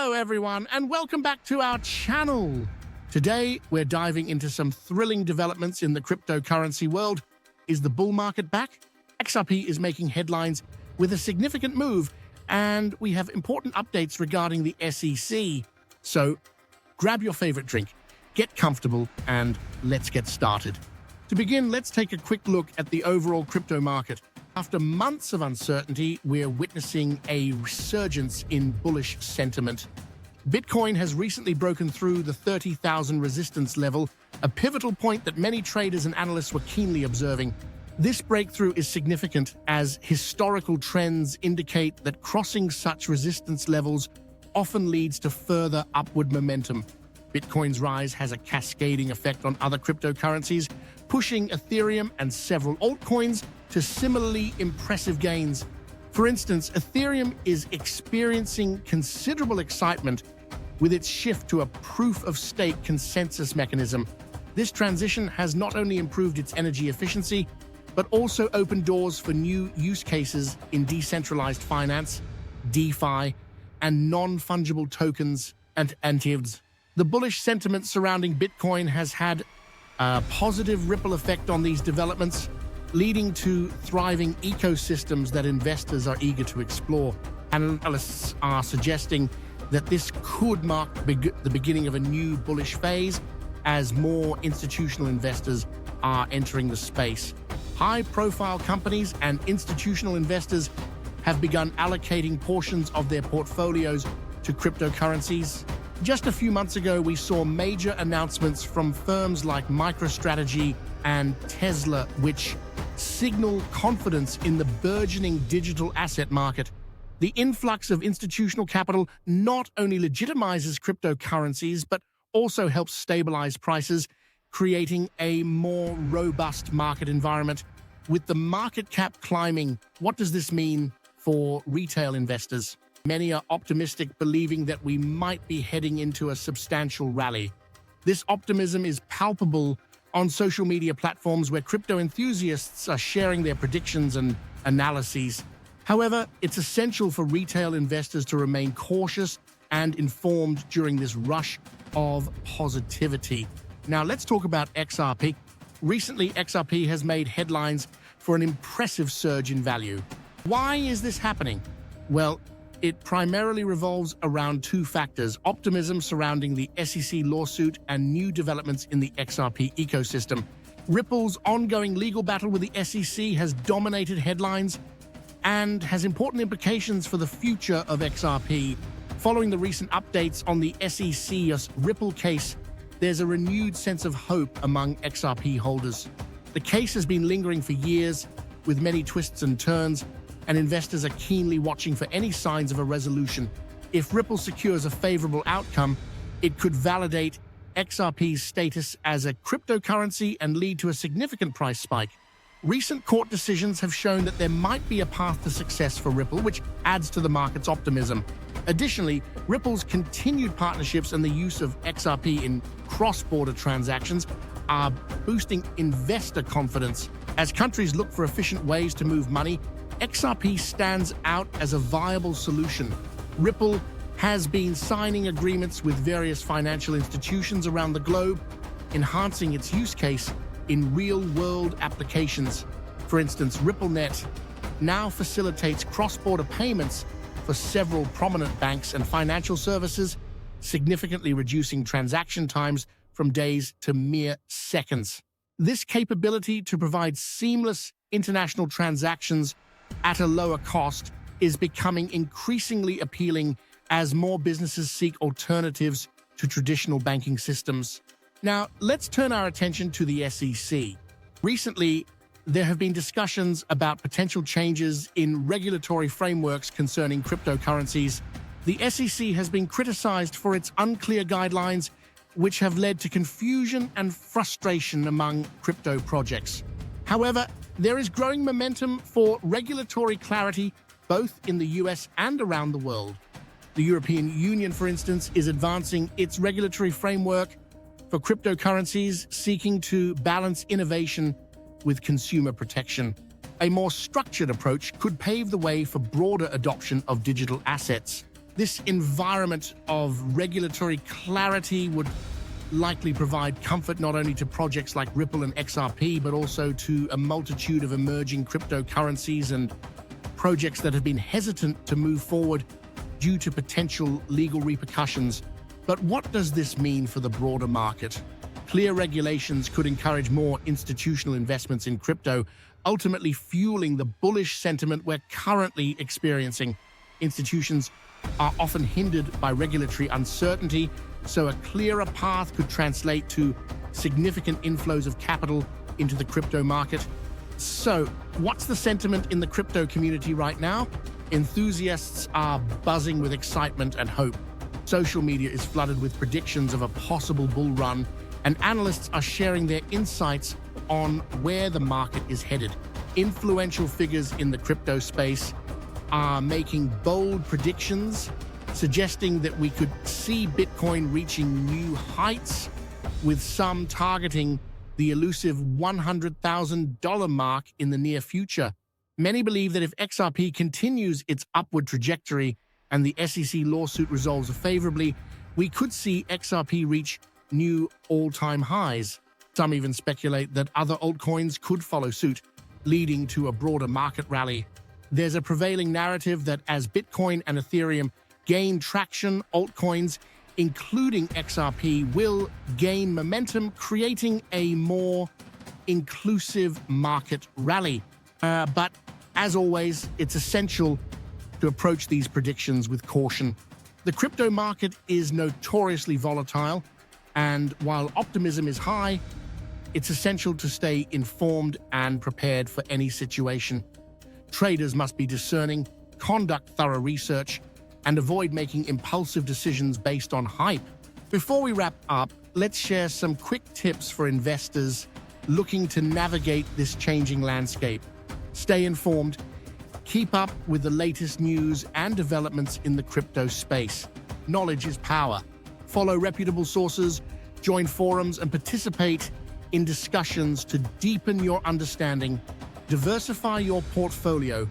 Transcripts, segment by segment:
Hello everyone, and welcome back to our channel. Today, we're diving into some thrilling developments in the cryptocurrency world. Is the bull market back? XRP is making headlines with a significant move, and we have important updates regarding the SEC. So, grab your favorite drink, get comfortable, and let's get started. To begin, let's take a quick look at the overall crypto market. After months of uncertainty, we're witnessing a resurgence in bullish sentiment. Bitcoin has recently broken through the 30,000 resistance level, a pivotal point that many traders and analysts were keenly observing. This breakthrough is significant as historical trends indicate that crossing such resistance levels often leads to further upward momentum. Bitcoin's rise has a cascading effect on other cryptocurrencies, pushing Ethereum and several altcoins to similarly impressive gains. For instance, Ethereum is experiencing considerable excitement with its shift to a proof-of-stake consensus mechanism. This transition has not only improved its energy efficiency, but also opened doors for new use cases in decentralized finance, DeFi, and non-fungible tokens and NFTs. The bullish sentiment surrounding Bitcoin has had a positive ripple effect on these developments, leading to thriving ecosystems that investors are eager to explore. Analysts are suggesting that this could mark the beginning of a new bullish phase as more institutional investors are entering the space. High-profile companies and institutional investors have begun allocating portions of their portfolios to cryptocurrencies. Just a few months ago, we saw major announcements from firms like MicroStrategy and Tesla, which signal confidence in the burgeoning digital asset market. The influx of institutional capital not only legitimizes cryptocurrencies, but also helps stabilize prices, creating a more robust market environment. With the market cap climbing, what does this mean for retail investors? Many are optimistic, believing that we might be heading into a substantial rally. This optimism is palpable on social media platforms where crypto enthusiasts are sharing their predictions and analyses. However, it's essential for retail investors to remain cautious and informed during this rush of positivity. Now, let's talk about XRP. Recently, XRP has made headlines for an impressive surge in value. Why is this happening? Well, it primarily revolves around two factors: optimism surrounding the SEC lawsuit and new developments in the XRP ecosystem. Ripple's ongoing legal battle with the SEC has dominated headlines and has important implications for the future of XRP. Following the recent updates on the SEC's Ripple case, there's a renewed sense of hope among XRP holders. The case has been lingering for years, with many twists and turns, and investors are keenly watching for any signs of a resolution. If Ripple secures a favorable outcome, it could validate XRP's status as a cryptocurrency and lead to a significant price spike. Recent court decisions have shown that there might be a path to success for Ripple, which adds to the market's optimism. Additionally, Ripple's continued partnerships and the use of XRP in cross-border transactions are boosting investor confidence. As countries look for efficient ways to move money, XRP stands out as a viable solution. Ripple has been signing agreements with various financial institutions around the globe, enhancing its use case in real-world applications. For instance, RippleNet now facilitates cross-border payments for several prominent banks and financial services, significantly reducing transaction times from days to mere seconds. This capability to provide seamless international transactions at a lower cost is becoming increasingly appealing as more businesses seek alternatives to traditional banking systems. Now, let's turn our attention to the SEC. Recently, there have been discussions about potential changes in regulatory frameworks concerning cryptocurrencies. The SEC has been criticized for its unclear guidelines, which have led to confusion and frustration among crypto projects. However, there is growing momentum for regulatory clarity both in the US and around the world. The European Union, for instance, is advancing its regulatory framework for cryptocurrencies, seeking to balance innovation with consumer protection. A more structured approach could pave the way for broader adoption of digital assets. This environment of regulatory clarity would likely provide comfort not only to projects like Ripple and XRP, but also to a multitude of emerging cryptocurrencies and projects that have been hesitant to move forward due to potential legal repercussions. But what does this mean for the broader market? Clear regulations could encourage more institutional investments in crypto, ultimately fueling the bullish sentiment we're currently experiencing. Institutions are often hindered by regulatory uncertainty, so a clearer path could translate to significant inflows of capital into the crypto market. So, what's the sentiment in the crypto community right now? Enthusiasts are buzzing with excitement and hope. Social media is flooded with predictions of a possible bull run, and analysts are sharing their insights on where the market is headed. Influential figures in the crypto space are making bold predictions, suggesting that we could see Bitcoin reaching new heights, with some targeting the elusive $100,000 mark in the near future. Many believe that if XRP continues its upward trajectory and the SEC lawsuit resolves favorably, we could see XRP reach new all-time highs. Some even speculate that other altcoins could follow suit, leading to a broader market rally. There's a prevailing narrative that as Bitcoin and Ethereum gain traction, altcoins, including XRP, will gain momentum, creating a more inclusive market rally. But as always, it's essential to approach these predictions with caution. The crypto market is notoriously volatile, and while optimism is high, it's essential to stay informed and prepared for any situation. Traders must be discerning, conduct thorough research, and avoid making impulsive decisions based on hype. Before we wrap up, let's share some quick tips for investors looking to navigate this changing landscape. Stay informed, keep up with the latest news and developments in the crypto space. Knowledge is power. Follow reputable sources, join forums, and participate in discussions to deepen your understanding. Diversify your portfolio.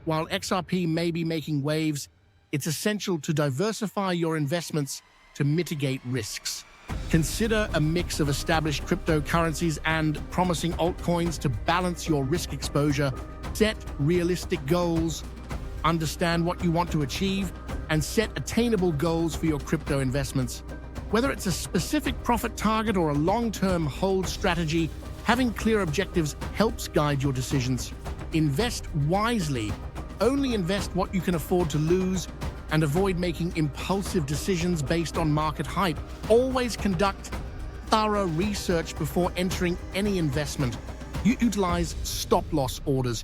While XRP may be making waves, it's essential to diversify your investments to mitigate risks. Consider a mix of established cryptocurrencies and promising altcoins to balance your risk exposure. Set realistic goals, understand what you want to achieve, and set attainable goals for your crypto investments. Whether it's a specific profit target or a long-term hold strategy, having clear objectives helps guide your decisions. Invest wisely. Only invest what you can afford to lose, and avoid making impulsive decisions based on market hype. Always conduct thorough research before entering any investment. Utilize stop-loss orders.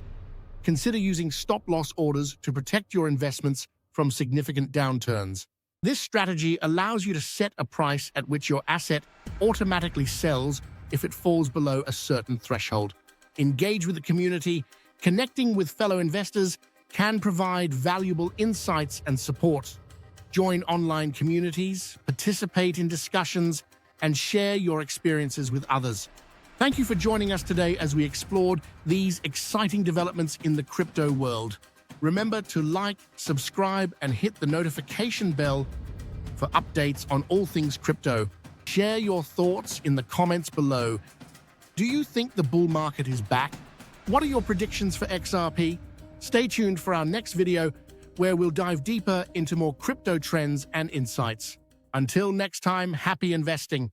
Consider using stop-loss orders to protect your investments from significant downturns. This strategy allows you to set a price at which your asset automatically sells if it falls below a certain threshold. Engage with the community. Connecting with fellow investors can provide valuable insights and support. Join online communities, participate in discussions, and share your experiences with others. Thank you for joining us today as we explored these exciting developments in the crypto world. Remember to like, subscribe, and hit the notification bell for updates on all things crypto. Share your thoughts in the comments below. Do you think the bull market is back? What are your predictions for XRP? Stay tuned for our next video, where we'll dive deeper into more crypto trends and insights. Until next time, happy investing.